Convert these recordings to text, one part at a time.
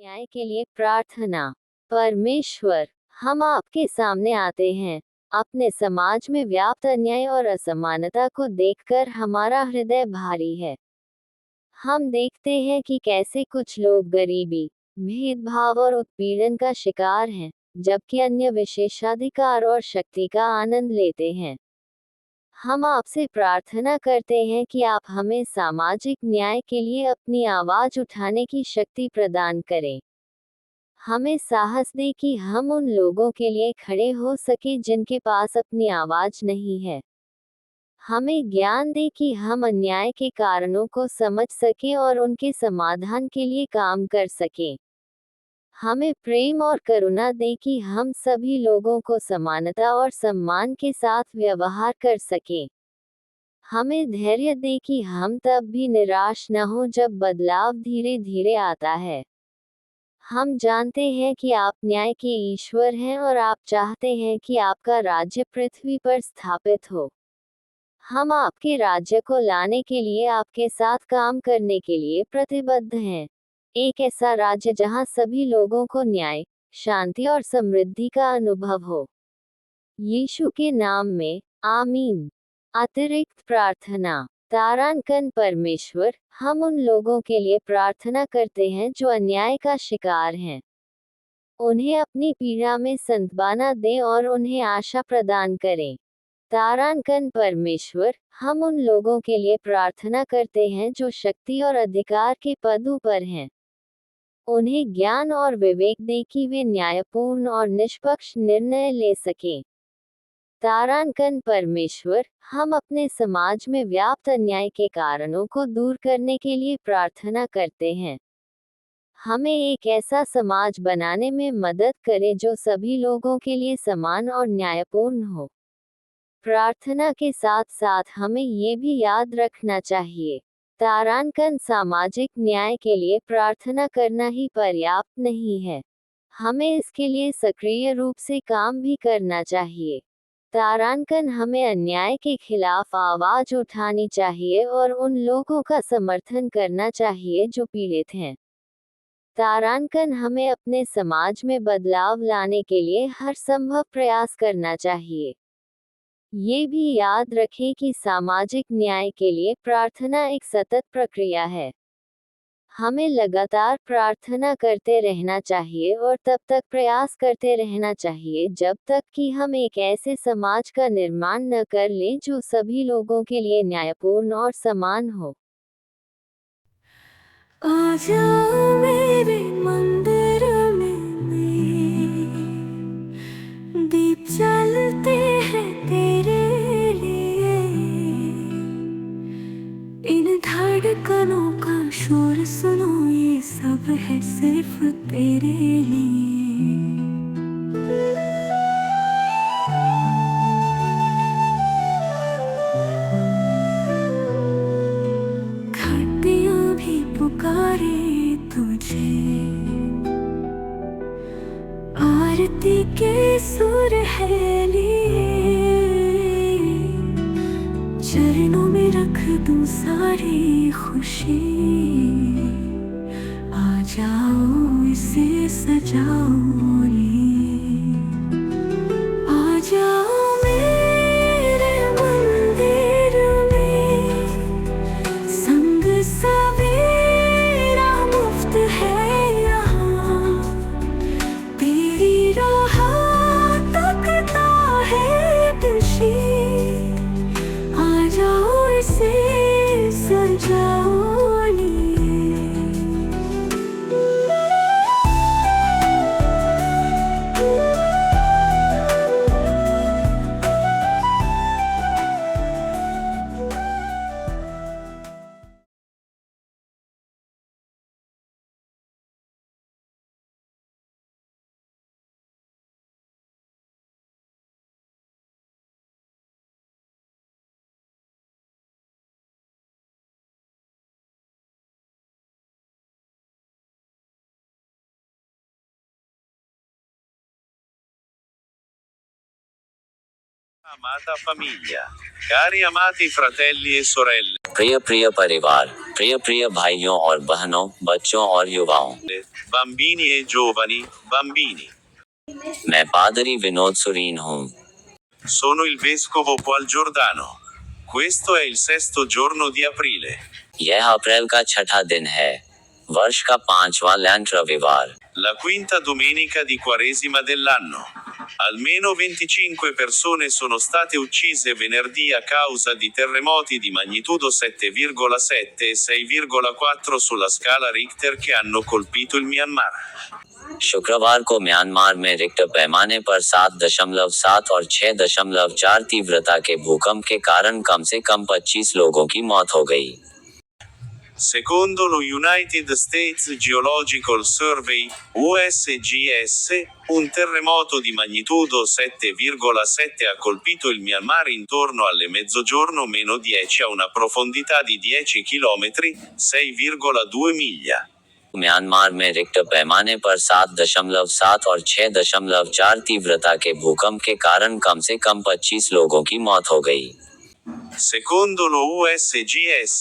न्याय के लिए प्रार्थना। परमेश्वर, हम आपके सामने आते हैं। अपने समाज में व्याप्त अन्याय और असमानता को देखकर हमारा हृदय भारी है। हम देखते हैं कि कैसे कुछ लोग गरीबी, भेदभाव और उत्पीड़न का शिकार हैं, जबकि अन्य विशेषाधिकार और शक्ति का आनंद लेते हैं। हम आपसे प्रार्थना करते हैं कि आप हमें सामाजिक न्याय के लिए अपनी आवाज उठाने की शक्ति प्रदान करें। हमें साहस दे कि हम उन लोगों के लिए खड़े हो सके जिनके पास अपनी आवाज नहीं है। हमें ज्ञान दे कि हम अन्याय के कारणों को समझ सकें और उनके समाधान के लिए काम कर सकें। हमें प्रेम और करुणा दे कि हम सभी लोगों को समानता और सम्मान के साथ व्यवहार कर सकें। हमें धैर्य दे कि हम तब भी निराश न हो जब बदलाव धीरे धीरे आता है। हम जानते हैं कि आप न्याय के ईश्वर हैं और आप चाहते हैं कि आपका राज्य पृथ्वी पर स्थापित हो। हम आपके राज्य को लाने के लिए आपके साथ काम करने के लिए प्रतिबद्ध हैं। एक ऐसा राज्य जहां सभी लोगों को न्याय, शांति और समृद्धि का अनुभव हो। यीशु के नाम में, आमीन। अतिरिक्त प्रार्थना। तारांकन परमेश्वर, हम उन लोगों के लिए प्रार्थना करते हैं जो अन्याय का शिकार हैं। उन्हें अपनी पीड़ा में सांत्वना दें और उन्हें आशा प्रदान करें। तारांकन परमेश्वर, हम उन लोगों के लिए प्रार्थना करते हैं जो शक्ति और अधिकार के पदों पर हैं। उन्हें ज्ञान और विवेक दें कि वे न्यायपूर्ण और निष्पक्ष निर्णय ले सकें। तारांकन परमेश्वर, हम अपने समाज में व्याप्त अन्याय के कारणों को दूर करने के लिए प्रार्थना करते हैं। हमें एक ऐसा समाज बनाने में मदद करें जो सभी लोगों के लिए समान और न्यायपूर्ण हो। प्रार्थना के साथ साथ हमें ये भी याद रखना चाहिए, तारांकन सामाजिक न्याय के लिए प्रार्थना करना ही पर्याप्त नहीं है। हमें इसके लिए सक्रिय रूप से काम भी करना चाहिए। तारांकन हमें अन्याय के खिलाफ आवाज उठानी चाहिए और उन लोगों का समर्थन करना चाहिए जो पीड़ित हैं। तारांकन हमें अपने समाज में बदलाव लाने के लिए हर संभव प्रयास करना चाहिए। ये भी याद रखें कि सामाजिक न्याय के लिए प्रार्थना एक सतत प्रक्रिया है। हमें लगातार प्रार्थना करते रहना चाहिए और तब तक प्रयास करते रहना चाहिए जब तक कि हम एक ऐसे समाज का निर्माण न कर लें जो सभी लोगों के लिए न्यायपूर्ण और समान हो। आ जाओ मेरे मंदिर में, दीप जलते हैं तेरे लिए। इन धड़कनों का शोर सुनो, ये सब है सिर्फ तेरे लिए। घंटियां भी पुकारे तुझे, आरती के सुर है लिए। चरणों में रख दूं सारी खुशी, आ जाओ इसे सजाओ लिए। आ जाओ मेरे मंदिर में, संग सवेरा मुफ्त है यहाँ। तेरी राह तकता है दिशी, आ जाओ इसे सजाओ लिए। Amata famiglia. Cari amati fratelli e sorelle. प्रिय प्रिय परिवार, प्रिय प्रिय भाइयों और बहनों, बच्चों और युवाओं, Bambini e giovani, bambini. मैं पादरी विनोद सुरीन हूँ। Sono il vescovo Paul Giordano. Questo è il 6° giorno di aprile. यह अप्रैल का 6वां दिन है, वर्ष का 5वां लैंट रविवार, La quinta domenica di Quaresima dell'anno. Almeno 25 persone sono state uccise venerdì a causa di terremoti di magnitudo 7,7 e 6,4 sulla scala Richter che hanno colpito il Myanmar. शुक्रवार को म्यांमार में रिक्टर पैमाने पर 7.7 और 6.4 तीव्रता के भूकंप के कारण कम से कम 25 लोगों की मौत हो गई। Secondo lo United States Geological Survey, USGS, un terremoto di magnitudo 7,7 ha colpito il Myanmar intorno alle mezzogiorno meno 10 a una profondità di 10 km, 6,2 miglia. Myanmar में रिक्टर पैमाने पर 7.7 और 6.4 तीव्रता के भूकंप के कारण कम से कम 25 लोगों की मौत हो गई। Secondo lo USGS,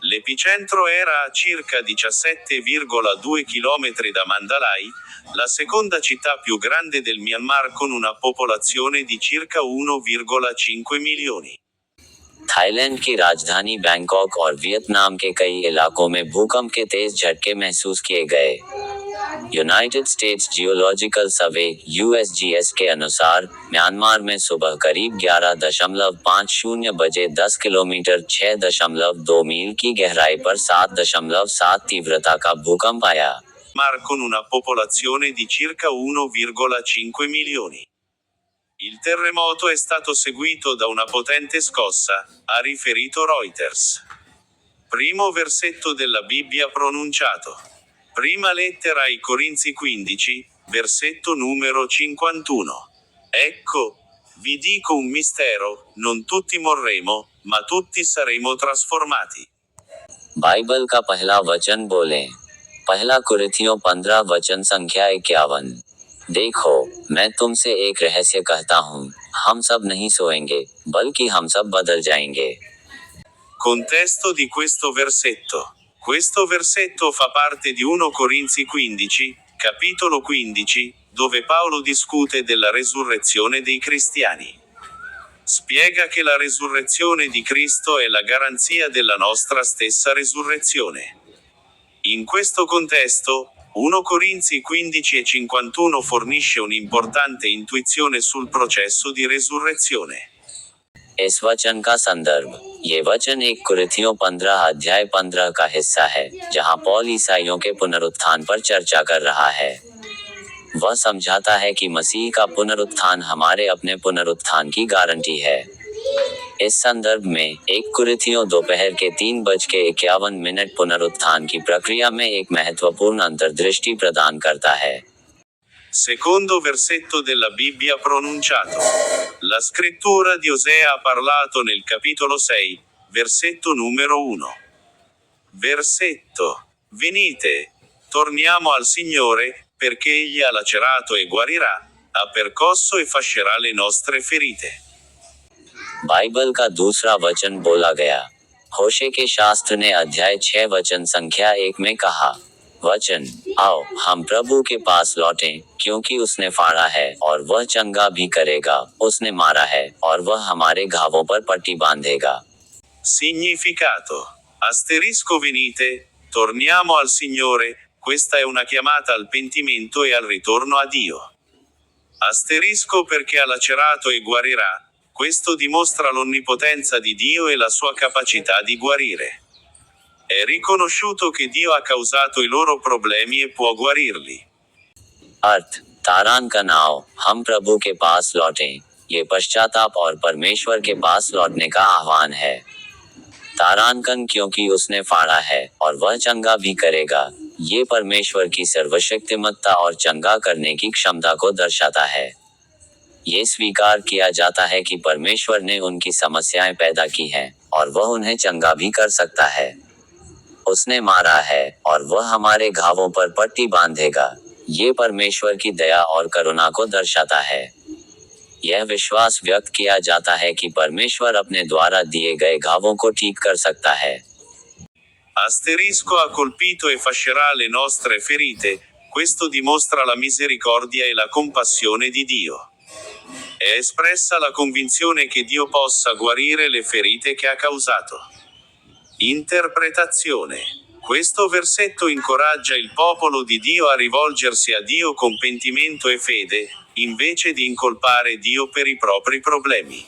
l'epicentro era a circa 17,2 km da Mandalay, la seconda città più grande del Myanmar con una popolazione di circa 1,5 milioni. Thailand की राजधानी बैंकॉक और वियतनाम के कई इलाकों में भूकंप के तेज झटके महसूस किए गए। यूनाइटेड स्टेट्स जियोलॉजिकल सर्वे (USGS) के अनुसार, म्यांमार में सुबह करीब 11.50 बजे 10 किलोमीटर 6.2 मील की गहराई पर 7.7 तीव्रता का भूकंप आया। Mar con una popolazione di circa 1,5 milioni. Il terremoto è stato seguito da una potente scossa, ha riferito Reuters. Primo versetto della Bibbia pronunciato. Prima lettera ai Corinzi 15, versetto numero 51. Ecco, vi dico un mistero, non tutti morremo, ma tutti saremo trasformati. Bible का पहला वचन बोलें। पहला कुरिन्थियों 15 वचन संख्या 51। देखो, मैं तुमसे एक रहस्य कहता हूँ, हम सब नहीं सोएंगे, बल्कि हम सब बदल जाएंगे। Contesto di questo versetto. Questo versetto fa parte di 1 Corinzi 15, capitolo 15, dove Paolo discute della resurrezione dei cristiani. Spiega che la resurrezione di Cristo è la garanzia della nostra stessa resurrezione. In questo contesto, 1 Corinzi 15 e 51 fornisce un'importante intuizione sul processo di resurrezione. इस वचन का संदर्भ। ये वचन 1 कुरिन्थियों 15 अध्याय 15 का हिस्सा है, जहाँ पौल ईसाइयों के पुनरुत्थान पर चर्चा कर रहा है। वह समझाता है कि मसीह का पुनरुत्थान हमारे अपने पुनरुत्थान की गारंटी है। इस संदर्भ में 1 कुरिन्थियों दोपहर के 3:51 पुनरुत्थान की प्रक्रिया में एक महत्वपूर्ण अंतर्दृष्टि प्रदान करता है। Secondo versetto della Bibbia pronunciato. La scrittura di Osea ha parlato nel capitolo 6, versetto numero 1. Versetto. Venite, torniamo al Signore, perché Egli ha lacerato e guarirà, ha percosso e fascerà le nostre ferite. Bible का दूसरा वचन बोला गया। होशे के शास्त्र ने अध्याय 6 वचन संख्या 1 में कहा, वचन, आओ, हम प्रभु के पास लौटें, क्योंकि उसने फाड़ा है, और वह चंगा भी करेगा, उसने मारा है, और वह हमारे घावों पर पट्टी बांधेगा। Significato. Asterisco venite, torniamo al Signore, questa è una chiamata al pentimento e al ritorno a Dio. Asterisco perché ha lacerato e guarirà, questo dimostra l'onnipotenza di Dio e la sua capacità di guarire. È riconosciuto che Dio ha causato i loro problemi e può guarirli. अर्थ, तारांकन आओ, हम प्रभु के पास लौटें। ये पश्चाताप और परमेश्वर के पास लौटने का आह्वान है। तारांकन क्योंकि उसने फाड़ा है, और वह चंगा भी करेगा। ये परमेश्वर की सर्वशक्तिमत्ता और चंगा करने की क्षमता को दर्शाता है। ये स्वीकार किया जाता है कि परमेश्वर ने उनकी समस्याएं पैदा की हैं, और वह उन्हें चंगा भी कर सकता है। उसने मारा है, और वह हमारे घावों पर पट्टी बांधेगा। ये परमेश्वर की दया और करुणा को दर्शाता है। यह विश्वास व्यक्त किया जाता है कि परमेश्वर अपने द्वारा दिए गए घावों को ठीक कर सकता है। Asterisco ha colpito e fascerà le nostre ferite, questo dimostra la misericordia e la compassione di Dio. È espressa la convinzione che Dio possa guarire le ferite che ha causato. Interpretazione. Questo versetto incoraggia il popolo di Dio a rivolgersi a Dio con pentimento e fede, invece di incolpare Dio per i propri problemi.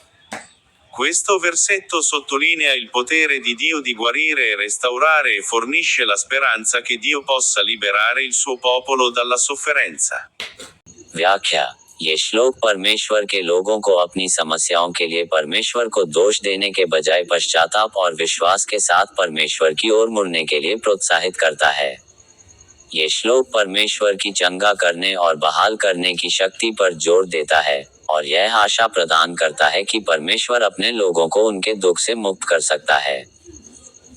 Questo versetto sottolinea il potere di Dio di guarire e restaurare e fornisce la speranza che Dio possa liberare il suo popolo dalla sofferenza. व्याख्या। ये श्लोक परमेश्वर के लोगों को अपनी समस्याओं के लिए परमेश्वर को दोष देने के बजाय पश्चाताप और विश्वास के साथ परमेश्वर की ओर मुड़ने के लिए प्रोत्साहित करता है। ये श्लोक परमेश्वर की चंगा करने और बहाल करने की शक्ति पर जोर देता है, और यह आशा प्रदान करता है कि परमेश्वर अपने लोगों को उनके दुख से मुक्त कर सकता है।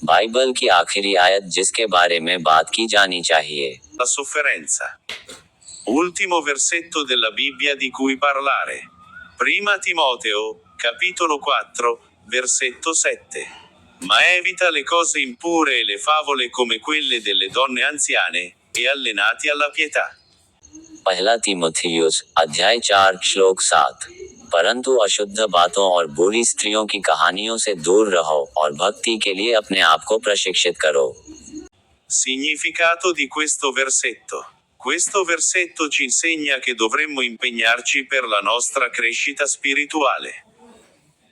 बाइबल की आखिरी आयत जिसके बारे में बात की जानी चाहिए। La sofferenza. Ultimo versetto della Bibbia di cui parlare. Prima Timoteo, capitolo 4, versetto 7. Ma evita le cose impure e le favole come quelle delle donne anziane, e allenati alla pietà. पहला तीमुथियुस अध्याय 4 श्लोक 7। परंतु अशुद्ध बातों और बुरी स्त्रियों की कहानियों से दूर रहो और भक्ति के लिए अपने आप को प्रशिक्षित करो। Significato di questo versetto. Questo versetto ci insegna che dovremmo impegnarci per la nostra crescita spirituale.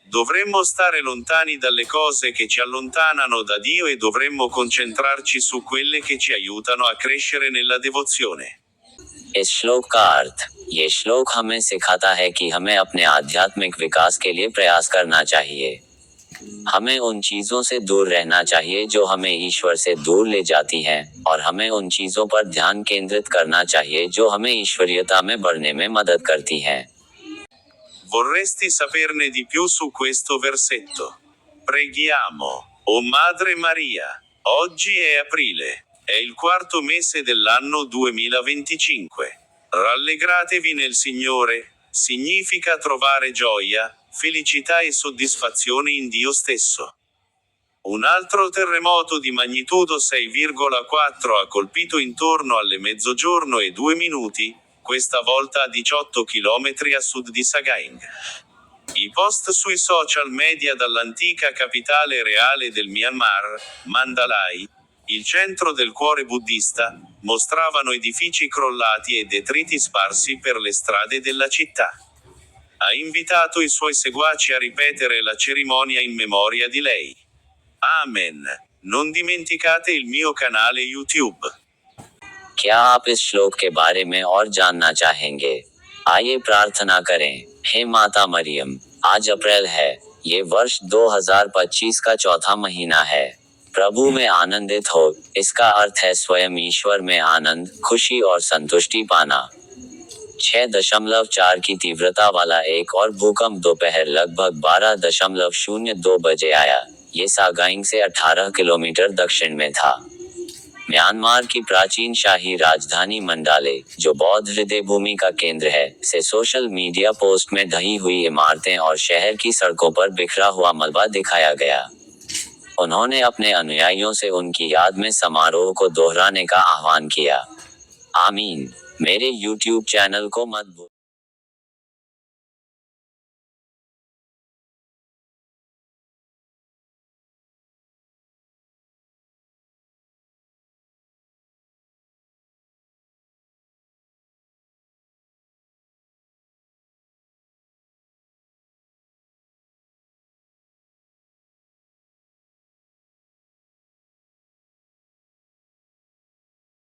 Dovremmo stare lontani dalle cose che ci allontanano da Dio e dovremmo concentrarci su quelle che ci aiutano a crescere nella devozione. इस श्लोक का अर्थ। ये श्लोक हमें सिखाता है कि हमें अपने आध्यात्मिक विकास के लिए प्रयास करना चाहिए। हमें उन चीजों से दूर रहना चाहिए जो हमें ईश्वर से दूर ले जाती हैं, और हमें उन चीजों पर ध्यान केंद्रित करना चाहिए जो हमें ईश्वरीयता में बढ़ने में मदद करती हैं। Vorresti saperne di più su questo versetto? Preghiamo. O Madre Maria, oggi è aprile. È il quarto mese dell'anno 2025. Rallegratevi nel Signore, significa trovare gioia, felicità e soddisfazione in Dio stesso. Un altro terremoto di magnitudo 6,4 ha colpito intorno alle mezzogiorno e 2 minuti, questa volta a 18 km a sud di Sagaing. I post sui social media dall'antica capitale reale del Myanmar, Mandalay, il centro del cuore buddista, mostravano edifici crollati e detriti sparsi per le strade della città. Ha invitato i suoi seguaci a ripetere la cerimonia in memoria di lei. Amen. Non dimenticate il mio canale YouTube. क्या आप इस श्लोक के बारे में और जानना चाहेंगे? आइए प्रार्थना करें। हे माता मरियम, आज अप्रैल है। ये वर्ष 2025 का चौथा महीना है। प्रभु में आनंदित हो। इसका अर्थ है स्वयं ईश्वर में आनंद, खुशी और संतुष्टि पाना। 6.4 की तीव्रता वाला एक और भूकंप दोपहर लगभग 12.02 बजे आया। ये सागाइंग से 18 किलोमीटर दक्षिण में था। म्यांमार की प्राचीन शाही राजधानी मंडाले, जो बौद्ध हृदय भूमि का केंद्र है, से सोशल मीडिया पोस्ट में ढही हुई इमारतें और शहर की सड़कों पर बिखरा हुआ मलबा दिखाया गया। उन्होंने अपने अनुयायियों से उनकी याद में समारोह को दोहराने का आह्वान किया। आमीन। मेरे YouTube चैनल को मत भूलिए।